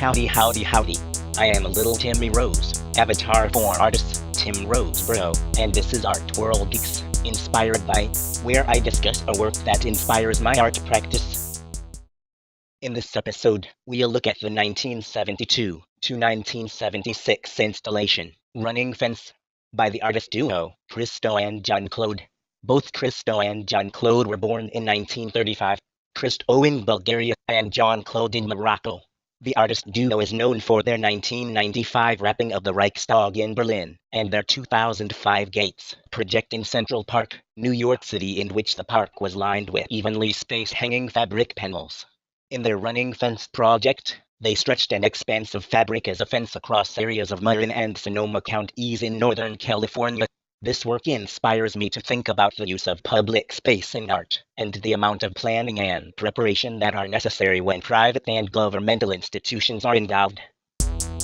Howdy howdy howdy. I am a little Timmy Rose, avatar for artist Tim Roseborough, and this is Art World Geeks, inspired by, where I discuss a work that inspires my art practice. In this episode, we'll look at the 1972 to 1976 installation, Running Fence, by the artist duo, Christo and Jeanne Claude. Both Christo and Jeanne Claude were born in 1935, Christo in Bulgaria and Jeanne Claude in Morocco. The artist duo is known for their 1995 wrapping of the Reichstag in Berlin, and their 2005 Gates project in Central Park, New York City, in which the park was lined with evenly spaced hanging fabric panels. In their Running Fence project, they stretched an expanse of fabric as a fence across areas of Marin and Sonoma counties in Northern California. This work inspires me to think about the use of public space in art, and the amount of planning and preparation that are necessary when private and governmental institutions are involved.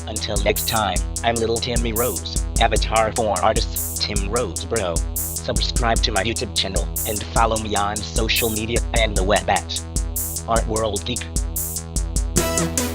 Until next time, I'm little Timmy Rose, avatar for artist Tim Roseborough. Subscribe to my YouTube channel, and follow me on social media and the web at ARTWORLDGEEK.